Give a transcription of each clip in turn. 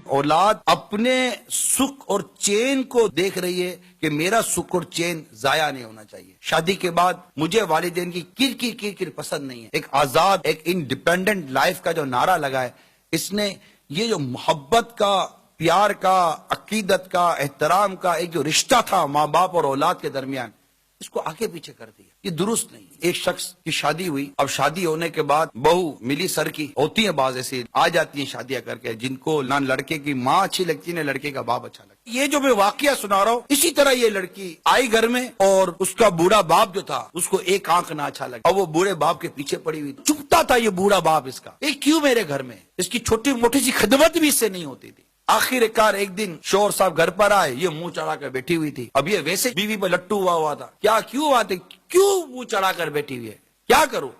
औलाद अपने सुख और चैन को देख रही है कि मेरा सुख और चैन जाया नहीं होना चाहिए। शादी के बाद मुझे वालिदैन की किरकिर पसंद नहीं है। एक आजाद, एक इंडिपेंडेंट लाइफ का जो नारा लगा है, इसने ये जो मोहब्बत का, प्यार का, अकीदत का, एहतराम का एक जो रिश्ता था माँ बाप और औलाद के दरमियान, इसको आगे पीछे कर दिया। ये दुरुस्त नहीं। एक शख्स की शादी हुई, अब शादी होने के बाद बहू मिली सर की होती है, बाज ऐसी आ जाती है शादियां करके जिनको ना लड़के की माँ अच्छी लगती है ना लड़के का बाप अच्छा लगता है। ये जो मैं वाकया सुना रहा हूँ, इसी तरह ये लड़की आई घर में और उसका बूढ़ा बाप जो था उसको एक आंख ना अच्छा लगा और वो बूढ़े बाप के पीछे पड़ी हुई चुपता था। ये बूढ़ा बाप इसका ये क्यों मेरे घर में, इसकी छोटी मोटी सी खिदमत भी इससे नहीं होती थी। आखिरकार एक दिन शोर साहब घर पर आए, ये मुंह चढ़ा कर बैठी हुई थी। अब ये वैसे बीवी पर लट्टू हुआ था। क्या क्यों आते, क्यों मुंह चढ़ा कर बैठी हुई है, क्या करूं?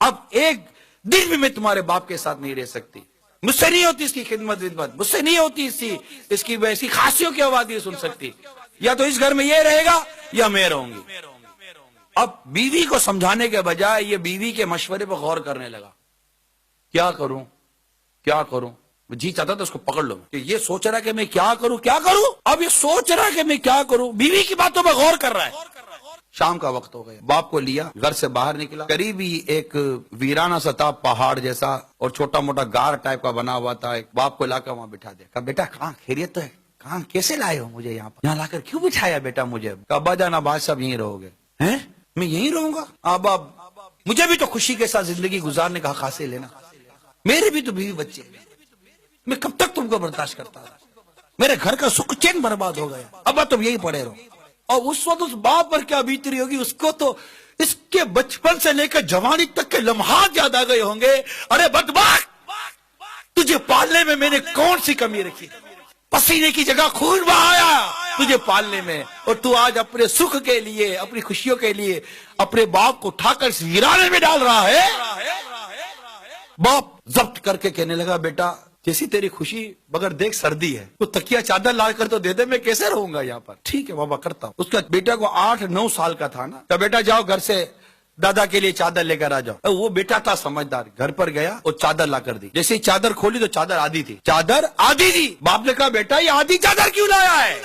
अब एक दिन भी मैं तुम्हारे बाप के साथ नहीं रह सकती। मुझसे नहीं होती इसकी खिदमत विदमत, मुझसे नहीं होती इसकी वैसी खासियों की आवाज ये सुन सकती। या तो इस घर में ये रहेगा या मैं रहूंगी। अब बीवी को समझाने के बजाय ये बीवी के मशवरे पर गौर करने लगा, क्या करूं क्या करूं। जी चाहता तो उसको पकड़ लो कि ये सोच रहा है कि मैं क्या करूं क्या करूं। अब ये सोच रहा है कि मैं क्या करूं, बीवी की बातों पर गौर कर रहा है। शाम का वक्त हो गया, बाप को लिया, घर से बाहर निकला। करीब ही एक वीराना सा था, पहाड़ जैसा और छोटा मोटा गार टाइप का बना हुआ था। एक बाप को लाकर वहां बिठा दिया। कहा बेटा कहाँ खैरियत तो है, कहाँ कैसे लाए हो मुझे यहाँ पर, यहाँ लाकर क्यों बिठाया बेटा मुझे? अब्बा जान अब्बास साहब यहीं रहोगे? हैं, मैं यहीं रहूंगा? अब मुझे भी तो खुशी के साथ जिंदगी गुजारने का हक हासिल है ना, मेरे भी तो बीवी बच्चे हैं। मैं कब तक तुमको बर्दाश्त करता था? मेरे घर का सुख चैन बर्बाद हो गया, अब तुम यही पड़े रहो। और उस वक्त उस बाप पर क्या बीत रही होगी, उसको तो इसके बचपन से लेकर जवानी तक के लम्हात याद आ गए होंगे। अरे बदबख्त, तुझे पालने में मैंने कौन सी कमी रखी? पसीने की जगह खून बहाया तुझे पालने में, और तू आज अपने सुख के लिए, अपनी खुशियों के लिए अपने बाप को उठाकर वीराने में डाल रहा है। बाप जब्त करके कहने लगा, बेटा जैसी तेरी खुशी, मगर देख सर्दी है तो तकिया चादर ला कर तो दे दे, मैं कैसे रहूंगा यहाँ पर? ठीक है बाबा करता हूँ। उसका बेटा को 8-9 साल का था ना, तो बेटा जाओ घर से दादा के लिए चादर लेकर आ जाओ। वो बेटा था समझदार, घर पर गया और चादर ला कर दी। जैसे ही चादर खोली तो चादर आधी थी, चादर आधी थी। बाप ने कहा बेटा ये आधी चादर क्यों लाया है?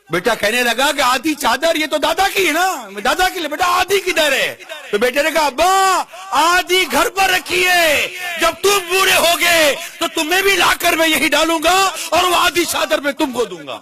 बेटा कहने लगा कि आधी चादर ये तो दादा की है ना, दादा के लिए। बेटा आधी किधर है? तो बेटे ने कहा अब्बा आधी घर पर रखी है, जब तुम बूढ़े होगे तो तुम्हें भी लाकर मैं यही डालूंगा और वो आधी चादर मैं तुमको दूंगा।